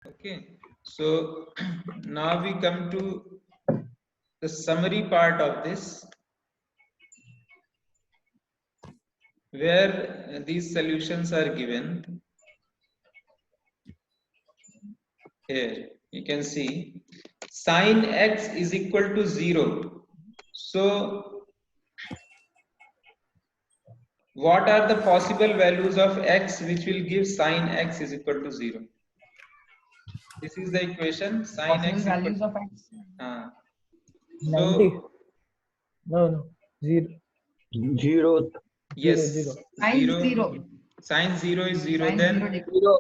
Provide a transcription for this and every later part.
Okay, so now we come to the summary part of this, where these solutions are given. Here you can see sine x is equal to 0. So what are the possible values of x which will give sine x is equal to 0? This is the equation, sine Possible x equal values of x.90. so No. Zero. Zero. yes, Zero. Sine 0. Sine 0 is 0, Sine then 0 degree. Zero.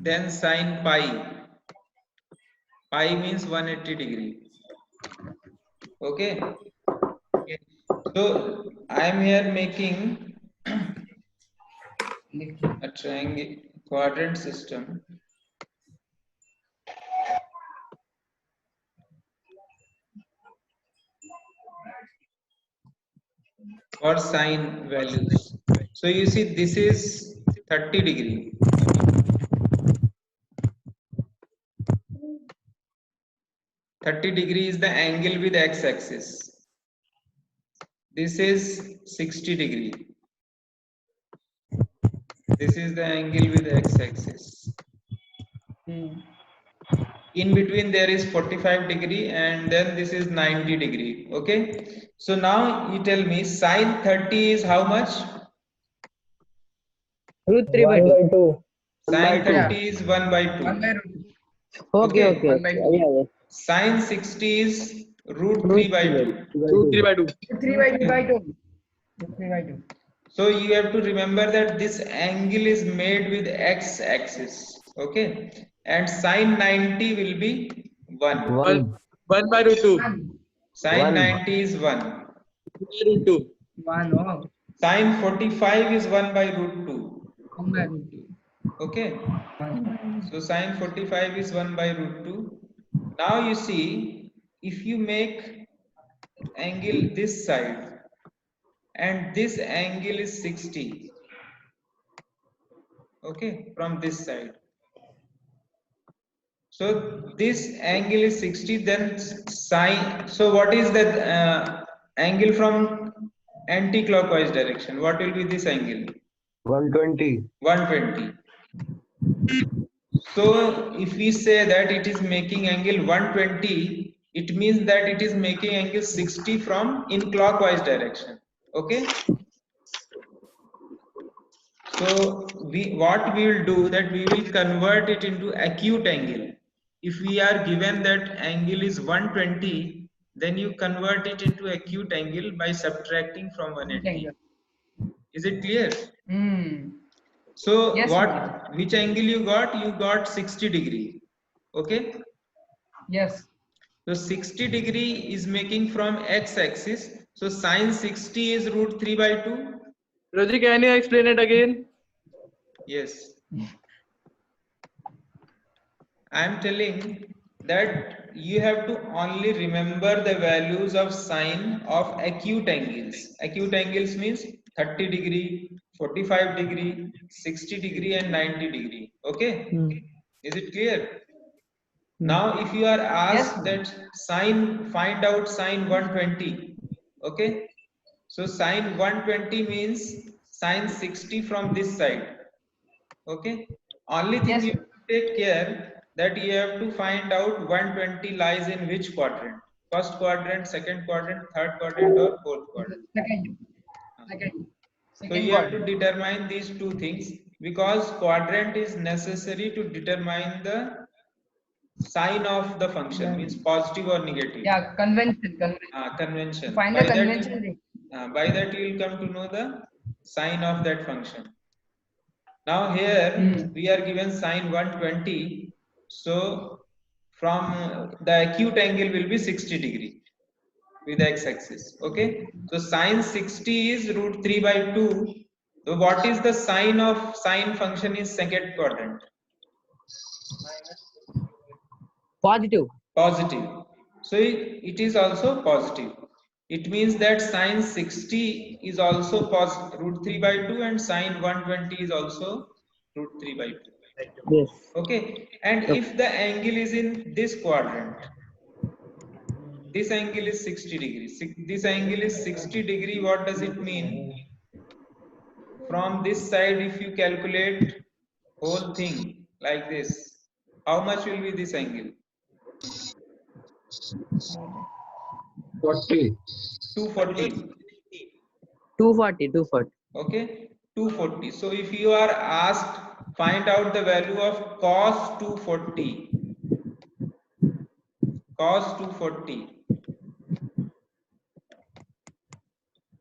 then sine pi. Pi means 180 degree. Okay. So I am here making a triangle quadrant system. For sine values. So you see this is 30 degree. (30° is the angle with x-axis. This is 60 degree. This is the angle with x-axis. In between there is 45 degree and then this is 90 degree. Okay. So now you tell me sine 30 is how much? Root 3 by 1 2. by 2. Sine 30 Yeah. is 1 by 2. 1 by root. Okay. Okay. 1 by 2. Yeah. Sine 60 is root 3 by 2. Root 3 by 2. 3 by 2 by 2. 3 by 2. So you have to remember that this angle is made with x-axis. Okay. And sine 90 will be 1. 1. 1 by root 2. 1. Sine 1. 90 is 1. Root 2. 1. Oh. Sine 45 is 1 by root 2. 1 by root 2. Okay. 1. So sine 45 is 1 by root 2. Now you see, if you make angle this side and this angle is 60. Okay, from this side. So this angle is 60, then sine. So what is that angle from anti-clockwise direction? What will be this angle? 120. 120. So if we say that it is making angle 120, it means that it is making angle 60 from in clockwise direction. Okay. So what we will do that we will convert it into acute angle. If we are given that angle is 120, then you convert it into acute angle by subtracting from 180. Is it clear? So Yes, which angle you got? You got 60 degree. Okay. Yes. So 60 degree is making from x-axis. So sine 60 is root 3 by 2. Roji, can you explain it again? Yes. I am telling that you have to only remember the values of sine of acute angles. Acute angles means 30 degree, 45 degree, 60 degree and 90 degree. Okay. Is it clear? Now if you are asked that find out sine 120. Okay. So sine 120 means sine 60 from this side. Okay. Only thing you have to take care that you have to find out 120 lies in which quadrant. First quadrant, second quadrant, third quadrant or fourth quadrant. Second. So you have to determine these two things because quadrant is necessary to determine the sign of the function, means positive or negative. Yeah, convention. Convention. Find the convention. By that you will come to know the sign of that function. Now here we are given sine 120. So from the acute angle will be 60 degree with x-axis. Okay. So sine 60 is root 3 by 2. So what is the sign of sine function in second quadrant? Positive. Positive. So it is also positive. It means that sine 60 is also root 3 by 2 and sine 120 is also root 3 by 2. Yes. Okay, and if the angle is in this quadrant, this angle is 60 degrees. This angle is 60 degree. What does it mean? From this side, if you calculate whole thing like this, how much will be this angle? 40. 240. 240. Okay, 240. So if you are asked, find out the value of cos 240. Cos 240.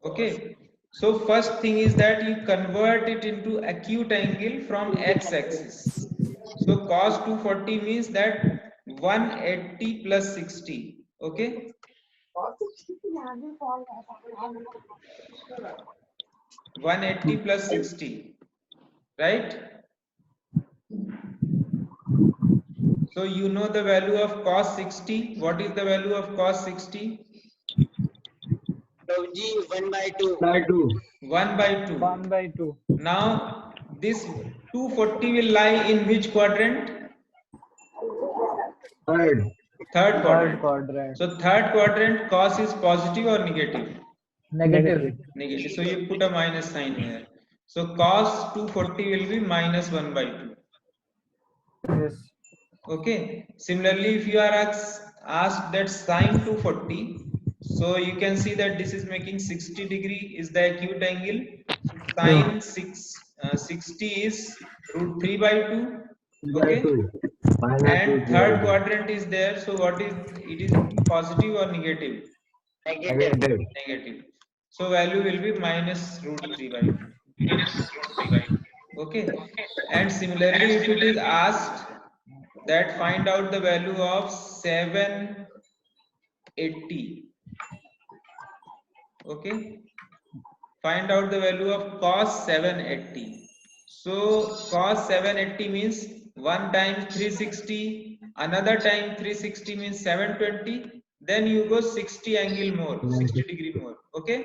Okay, so first thing is that you convert it into acute angle from x-axis. So cos 240 means that 180 plus 60. Okay, 180 plus 60, right? So you know the value of cos 60. What is the value of cos 60? 1 by 2. By 2. 1 by 2. 1 by 2. Now this 240 will lie in which quadrant? Third. Third Third quadrant. quadrant. So third quadrant cos is positive or negative? Negative. Negative. So you put a minus sign here. So cos 240 will be minus 1 by 2. Yes. Okay. Similarly, if you are asked that sine 240, so you can see that this is making 60 degree is the acute angle. Sine 60 is root 3 by 2. By Okay. 2. And third quadrant is there. So what is it? Is positive or negative? Negative. Negative. So value will be minus root 3 by 2. Okay. And similarly, if it is asked that find out the value of 780. Okay. Find out the value of cos 780. So cos 780 means one time 360, another time 360 means 720. Then you go 60 angle more, 60 degree more. Okay.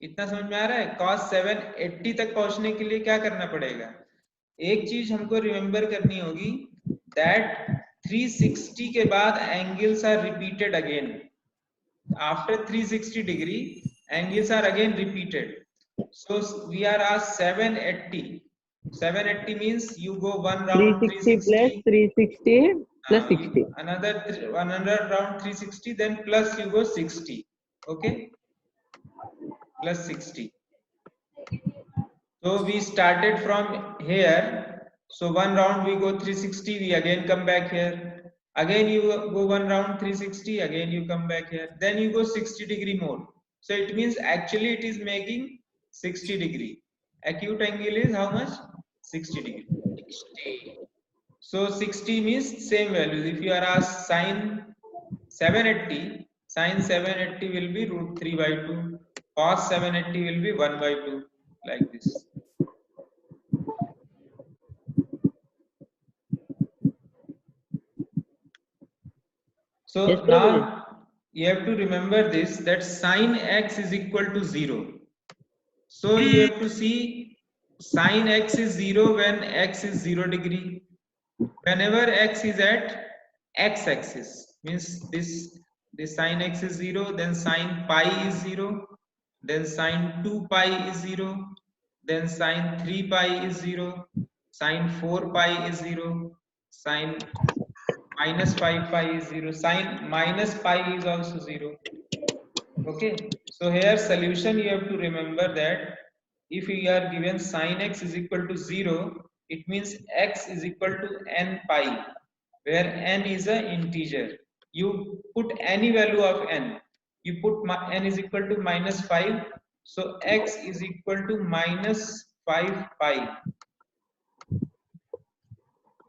इतना समझ में आ रहा है? cos 780 तक पहुंचने के लिए क्या करना पड़ेगा? एक चीज हमको रिमेंबर करनी होगी that 360 के बाद angles are repeated again. After 360 degree, angles are again repeated. So we are asked 780. 780 means you go one round 360 360 plus 60. another round 360, then plus you go 60. Okay, plus 60. So we started from here. So one round we go 360, we again come back here. Again you go one round 360, again you come back here. Then you go 60 degree more. So it means actually it is making 60 degree. Acute angle is how much? 60 degree. So 60 means same values. If you are asked sine 780, sine 780 will be root 3 by 2. Cos 780 will be 1 by 2, like this. So Yes, now you have to remember this, that sine x is equal to 0. So you have to see sine x is 0 when x is 0 degree. Whenever x is at x-axis, means this sine x is 0, then sine pi is 0, then sine 2 pi is 0, then sine 3 pi is 0, sine 4 pi is 0, sine minus 5 pi is 0, sine minus pi is also 0. Okay, so here solution you have to remember that if you are given sine x is equal to 0, it means x is equal to n pi, where n is an integer. You put any value of n. You put n is equal to minus 5, so x is equal to minus 5 pi.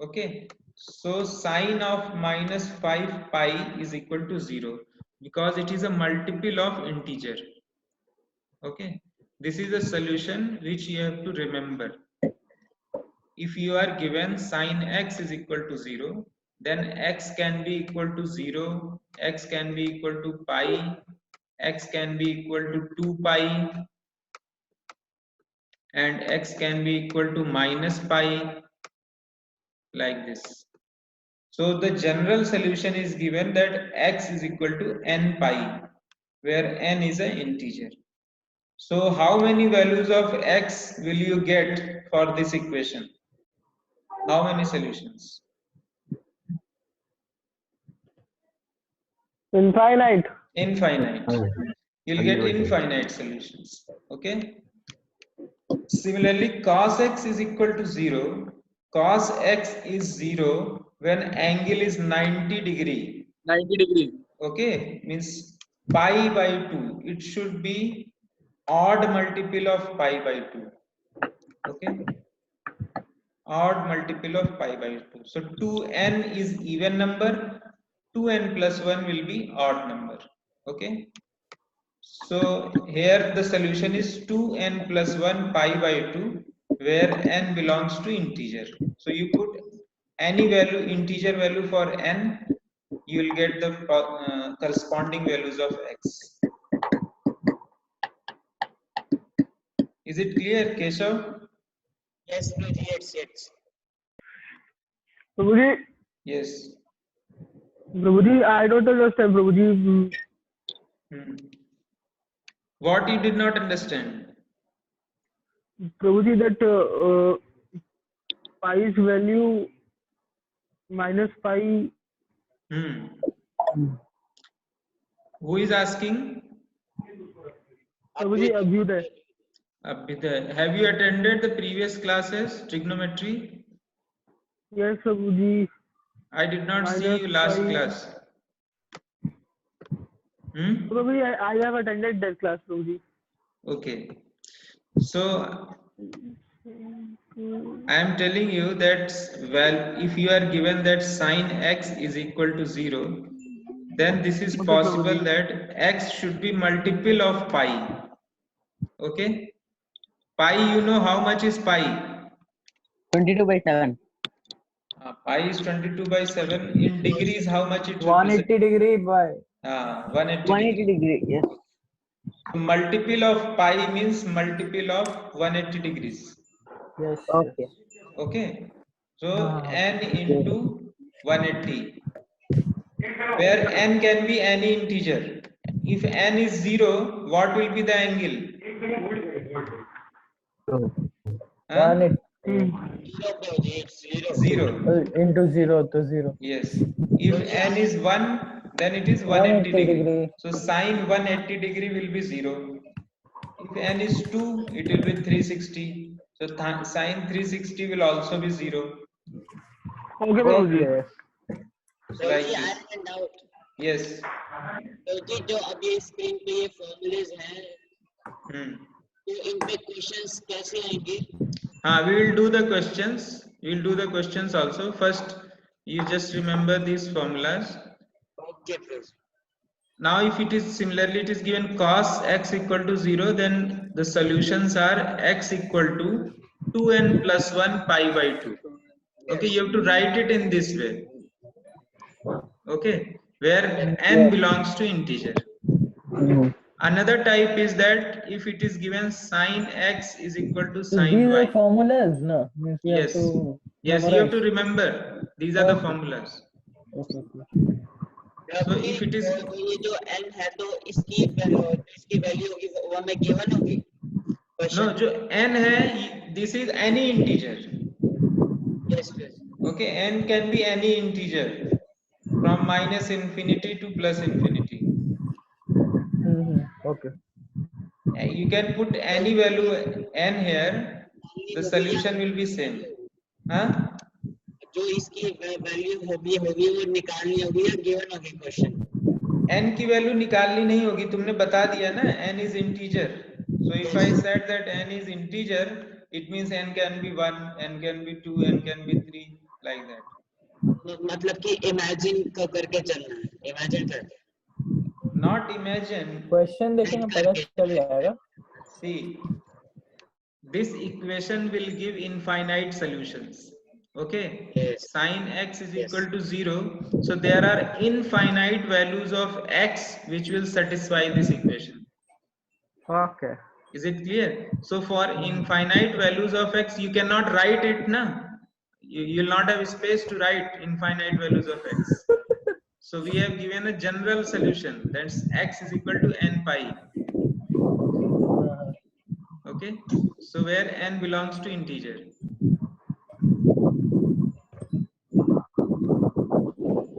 Okay, so sine of minus 5 pi is equal to 0 because it is a multiple of integer. Okay, this is a solution which you have to remember. If you are given sine x is equal to 0, then x can be equal to 0, x can be equal to pi, x can be equal to 2 pi, and x can be equal to minus pi, like this. So the general solution is given that x is equal to n pi, where n is an integer. So how many values of x will you get for this equation? How many solutions? Infinite. Infinite. You'll get infinite solutions. Okay. Similarly, cos x is equal to 0. Cos x is 0 when angle is 90 degree. 90 degree. Okay, means pi by 2. It should be odd multiple of pi by 2. Okay, odd multiple of pi by 2. So 2n is even number, 2n plus 1 will be odd number. Okay, so here the solution is 2n plus 1 pi by 2, where n belongs to integer. So you put any value, integer value for n, you will get the corresponding values of x. Is it clear, Keshav? Yes, Guruji, yes. Prabhuji, Yes. Prabhuji, I don't understand, Prabhuji. What you did not understand? Prabhuji, that pi's value minus pi. Who is asking? Prabhuji, Abhyuday. Abhyuday. Have you attended the previous classes, trigonometry? Yes, Prabhuji. I did not see Minus you last pi. class. Prabhuji, I have attended that class, Prabhuji. Okay. So I am telling you that, well, if you are given that sine x is equal to 0, then this is possible that x should be multiple of pi. Okay. Pi, you know how much is pi? 22/7. Pi is 22 by 7. In degrees, how much it 180 degree by. 180 180 degree. Yes. Multiple of pi means multiple of 180 degrees. Yes. Okay. Okay. So n into 180, where n can be any integer. If n is 0, what will be the angle? 180 It's 0. 0. into 0 to 0. Yes. If n is 1, then it is 180 degree. So sine 180 degree will be 0. If n is 2, it will be 360. So sine 360 will also be 0. Okay, Prabhuji. So Like I this. have a doubt. Yes. तो जी जो अभी screen पे ये formulas हैं तो इन पे questions कैसे आएंगे? We will do the questions. We will do the questions also. First, you just remember these formulas. Okay, please. Now, if it is similarly, it is given cos x equal to 0, then the solutions are x equal to 2n plus 1 pi by 2. Okay, you have to write it in this way. Okay, where n belongs to integer. Another type is that if it is given sine x is equal to sine y. Formulas, no? Yes. Yes, you have to remember. These are the formulas. So if it is ये जो n है तो इसकी value होगी वो हमें given होगी? no, जो n है, this is any integer. Yes, please. Okay, n can be any integer from minus infinity to plus infinity. Okay. You can put any value n here, the solution will be same. जो इसकी value होगी वो निकालनी होगी या given होगी question? n की value निकालनी नहीं होगी, तुमने बता दिया ना, n is integer. So if I said that n is integer, it means n can be 1, n can be 2, n can be 3, like that. मतलब कि इमेजिन करके चलना है, इमेजिन करके. Not imagine. Question देखेंगे पता चल जाएगा. See, this equation will give infinite solutions. Okay, Yes. sin x is Yes. equal to 0. So there are infinite values of x which will satisfy this equation. Okay. Is it clear? So for infinite values of x, you cannot write it now. You'll not have space to write infinite values of x. So we have given a general solution, that's x is equal to n pi. Okay, so where n belongs to integer.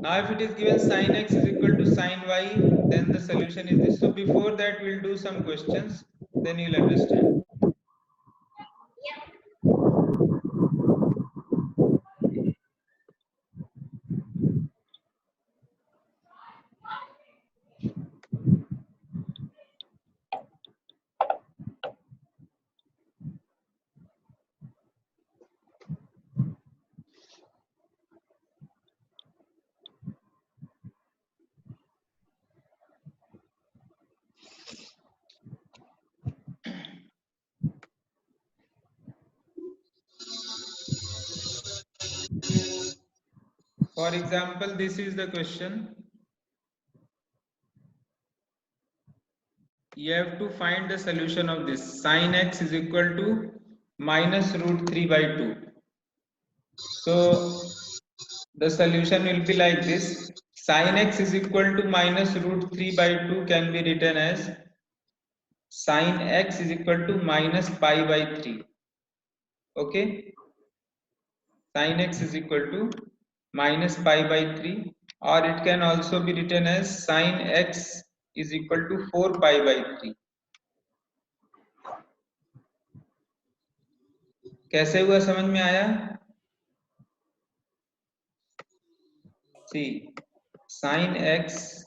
Now if it is given sin x is equal to sin y, then the solution is this. So before that we'll do some questions, then you'll understand. For example, this is the question. You have to find the solution of this. Sin x is equal to minus root 3 by 2. So the solution will be like this. Sin x is equal to minus root 3 by 2 can be written as sin x is equal to minus pi by 3. Okay, sin x is equal to minus pi by 3, or it can also be written as sin x is equal to 4 pi by 3. कैसे हुआ समझ में आया? See, sin x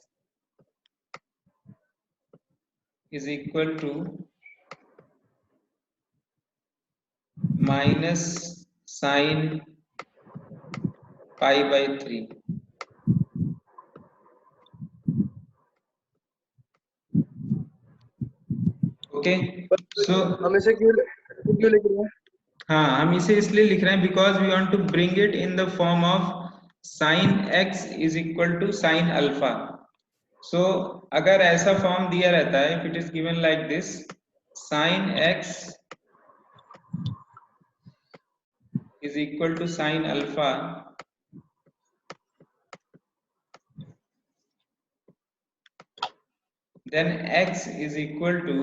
is equal to minus sin pi by 3. Okay, so हम इसे क्यों लिख रहे हैं? हाँ, हम इसे इसलिए लिख रहे हैं because we want to bring it in the form of sin x is equal to sin alpha. So अगर ऐसा फॉर्म दिया रहता है, if it is given like this, sin x is equal to sin alpha, then x is equal to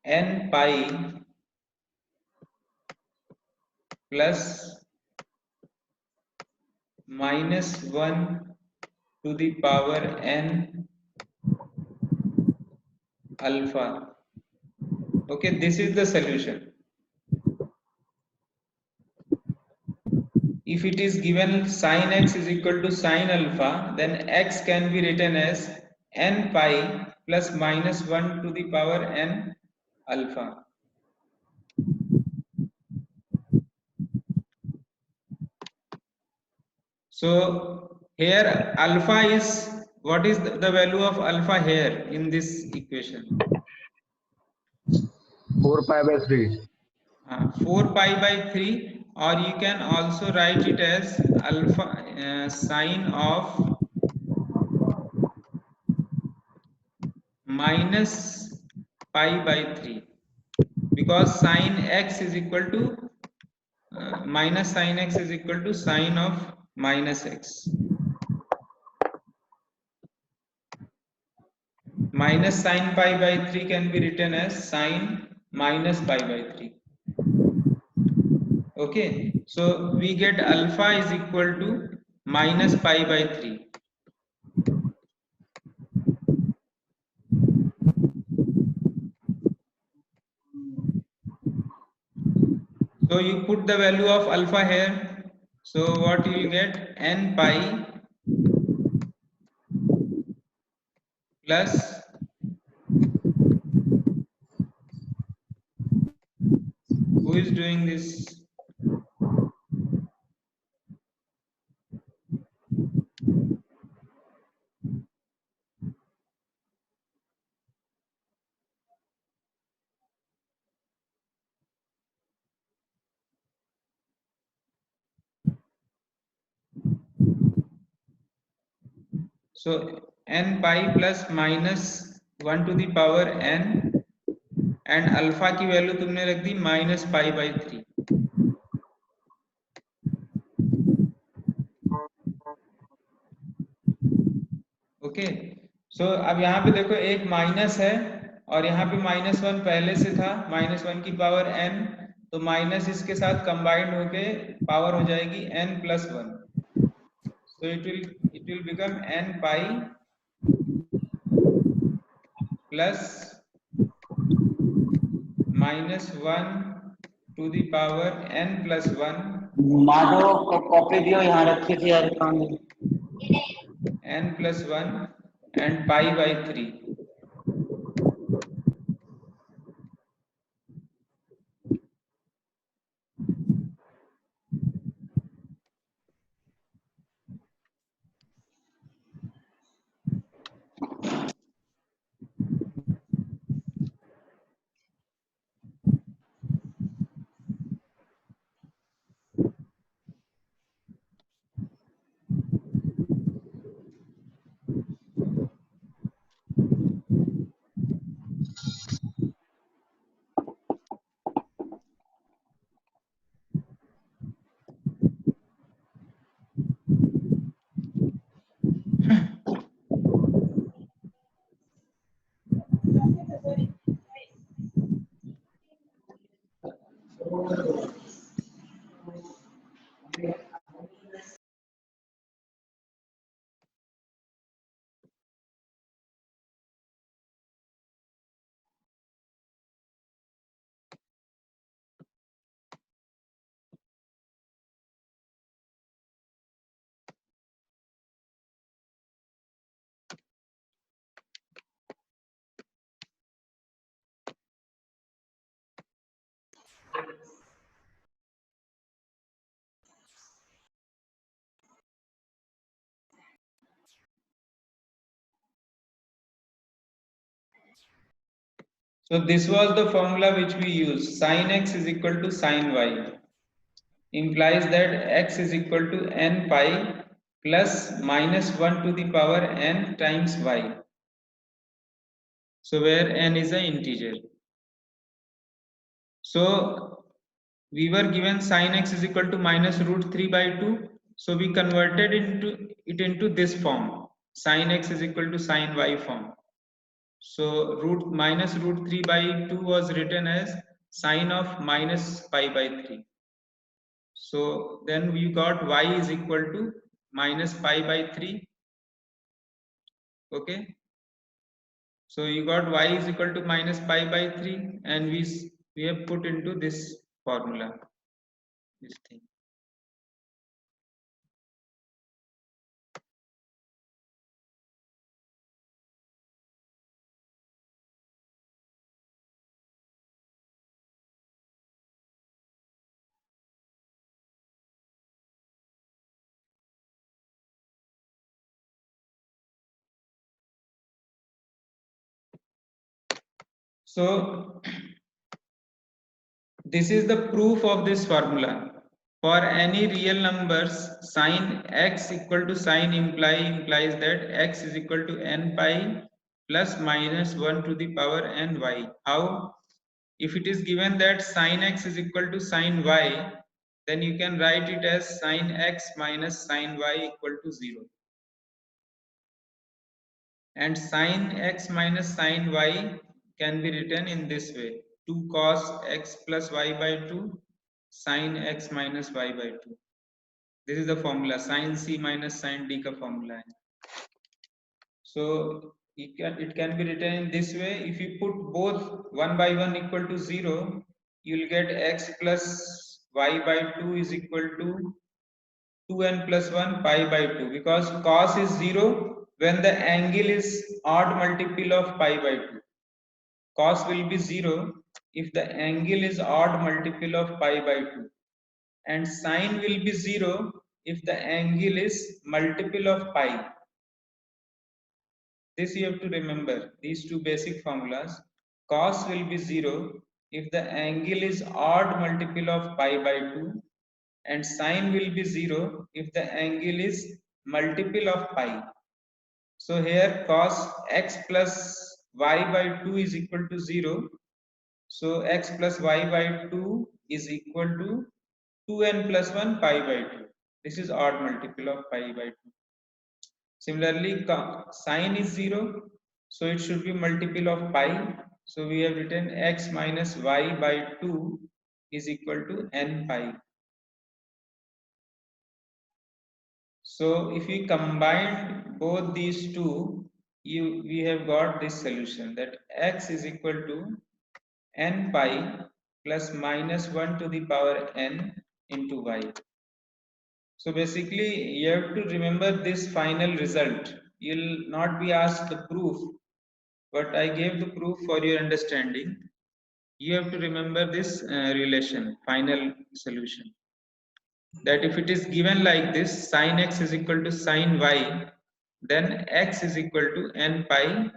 n pi plus minus 1 to the power n alpha. Okay, this is the solution. If it is given sin x is equal to sin alpha, then x can be written as n pi plus minus 1 to the power n alpha. So here alpha is, what is the value of alpha here in this equation? 4 pi by 3. 4 pi by 3, or you can also write it as alpha sine of minus pi by 3, because sine x is equal to minus sine x is equal to sine of minus x. Minus sine pi by 3 can be written as sine minus pi by 3. Okay, so we get alpha is equal to minus pi by 3. So you put the value of alpha here. So what you will get? N pi plus who is doing this? So n pi plus minus 1 to the power n and alpha की value तुमने रख दी -π/3. Okay, सो अब यहाँ पे देखो एक minus है और यहाँ पे -1 पहले से था, -1 की पावर n, तो माइनस इसके साथ कंबाइंड होके पावर हो जाएगी n + 1. So it will become n pi plus -1 to the power n plus 1 Madhav copy दियो यहाँ रखी थी यार काम में। n plus 1 and π/3. So this was the formula which we use. Sin x is equal to sin y implies that x is equal to n pi plus -1 to the power n times y. So where n is an integer. So we were given sin x is equal to -√3/2. So we converted it into this form. Sin x is equal to sin y form. So -√3/2 was written as sine of -π/3. So then we got y is equal to -π/3. Okay. So you got y is equal to -π/3, and we have put into this formula, this thing. So this is the proof of this formula. For any real numbers, sin x equal to sin implies that x is equal to n pi plus -1 to the power n y. How? If it is given that sin x is equal to sin y, then you can write it as sin x minus sin y equal to 0. And sin x minus sin y can be written in this way: 2 cos x plus y/2 sin x minus y/2. This is the formula. Sin c minus sin d ka formula hai. So it can be written in this way. If you put both 1/1 equal to 0, you will get x plus y/2 is equal to 2n plus 1 pi/2, because cos is 0 when the angle is odd multiple of pi/2. Cos will be 0 if the angle is odd multiple of pi/2, and sin will be 0 if the angle is multiple of pi. This you have to remember, these two basic formulas. Cos will be 0 if the angle is odd multiple of pi/2, and sin will be 0 if the angle is multiple of pi. So here cos x plus y by 2 is equal to 0. So x plus y by 2 is equal to 2n plus 1 pi by 2. This is odd multiple of pi by 2. Similarly, sine is 0, so it should be multiple of pi. So we have written x minus y by 2 is equal to n pi. So if we combine both these two, we have got this solution, that x is equal to n pi plus minus 1 to the power n into y. So basically you have to remember this final result. You'll not be asked the proof, but I gave the proof for your understanding. You have to remember this relation, final solution, that if it is given like this, sin x is equal to sin y, then x is equal to n pi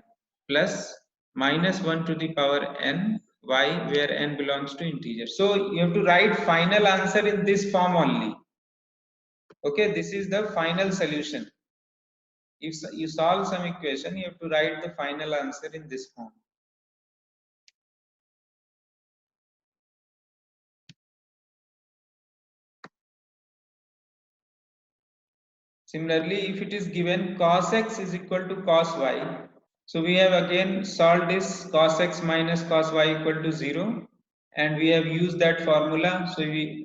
plus minus 1 to the power n y, where n belongs to integer. So you have to write final answer in this form only. Okay, this is the final solution. If you solve some equation, you have to write the final answer in this form. Similarly, if it is given cos x is equal to cos y, so we have again solved this cos x minus cos y equal to 0, and we have used that formula. So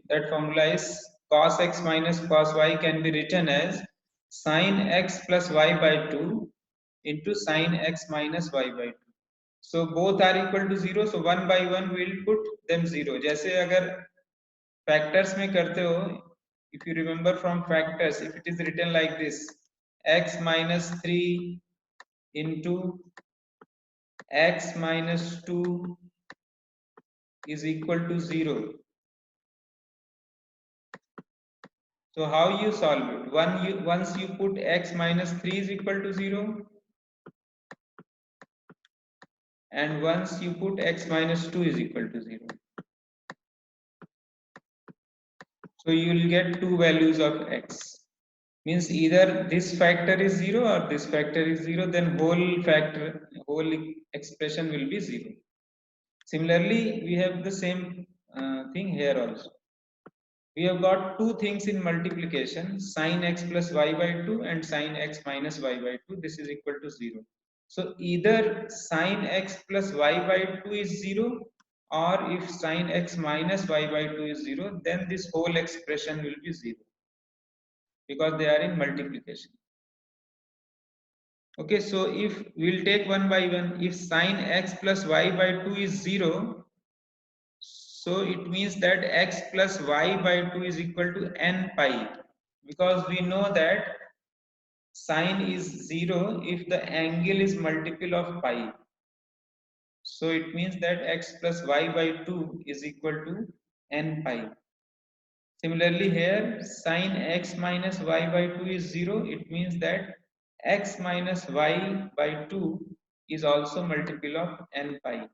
that formula is cos x minus cos y can be written as sin x plus y by 2 into sin x minus y by 2. So both are equal to 0, so one by one we will put them 0. जैसे अगर factors में करते हो, if you remember from factors, if it is written like this, x minus 3 into x minus 2 is equal to 0. So how you solve it? Once you put x minus 3 is equal to 0, and once you put x minus 2 is equal to 0. So you will get two values of x. Means either this factor is 0 or this factor is 0, then whole expression will be 0. Similarly, we have the same thing here also. We have got two things in multiplication, sin x plus y by 2 and sin x minus y by 2. This is equal to 0. So either sin x plus y by 2 is 0, or if sin x minus y by 2 is 0, then this whole expression will be 0, because they are in multiplication. Okay, so if we'll take one by one, if sin x plus y by 2 is 0, so it means that x plus y by 2 is equal to n pi, because we know that sin is 0 if the angle is multiple of pi. So it means that x plus y by 2 is equal to n pi. Similarly here, sin x minus y by 2 is 0. It means that x minus y by 2 is also multiple of n pi.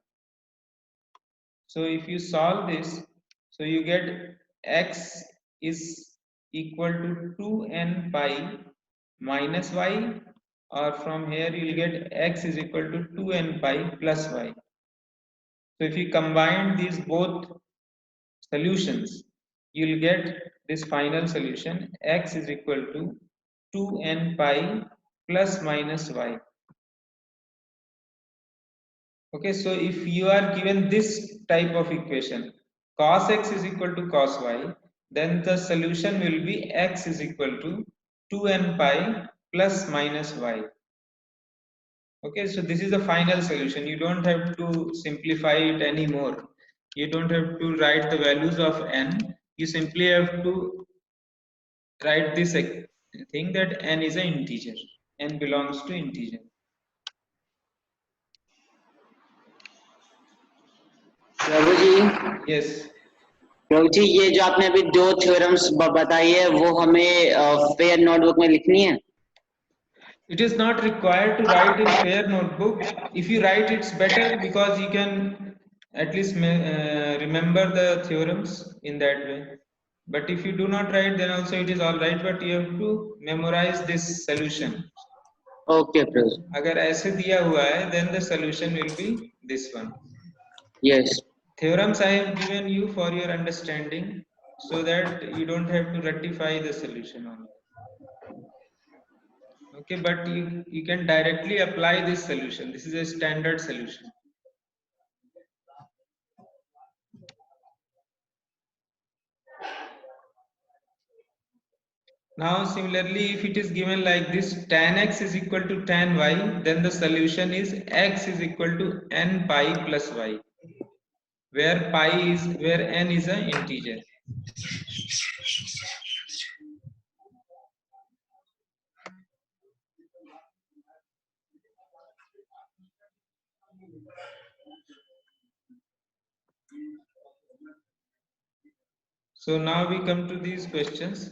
So if you solve this, so you get x is equal to 2n pi minus y, or from here you will get x is equal to 2n pi plus y. So if you combine these both solutions, you will get this final solution, x is equal to 2n pi plus minus y. Okay, so if you are given this type of equation, cos x is equal to cos y, then the solution will be x is equal to 2n pi plus minus y. Okay, so this is the final solution. You don't have to simplify it anymore. You don't have to write the values of n. You simply have to write this thing that n is an integer. N belongs to integer. Prabhu ji, Yes. प्रभु जी, ये जो आपने अभी दो theorems बताई है वो हमें fair notebook में लिखनी है? It is not required to write in fair notebook. If you write, it's better, because you can at least remember the theorems in that way. But if you do not write, then also it is all right, but you have to memorize this solution. Okay, Professor. अगर ऐसे दिया हुआ है, then the solution will be this one. Yes. Theorems I have given you for your understanding, so that you don't have to rectify the solution only. Okay, but you can directly apply this solution. This is a standard solution. Now similarly, if it is given like this, tan x is equal to tan y, then the solution is x is equal to n pi plus y, where n is an integer. So now we come to these questions.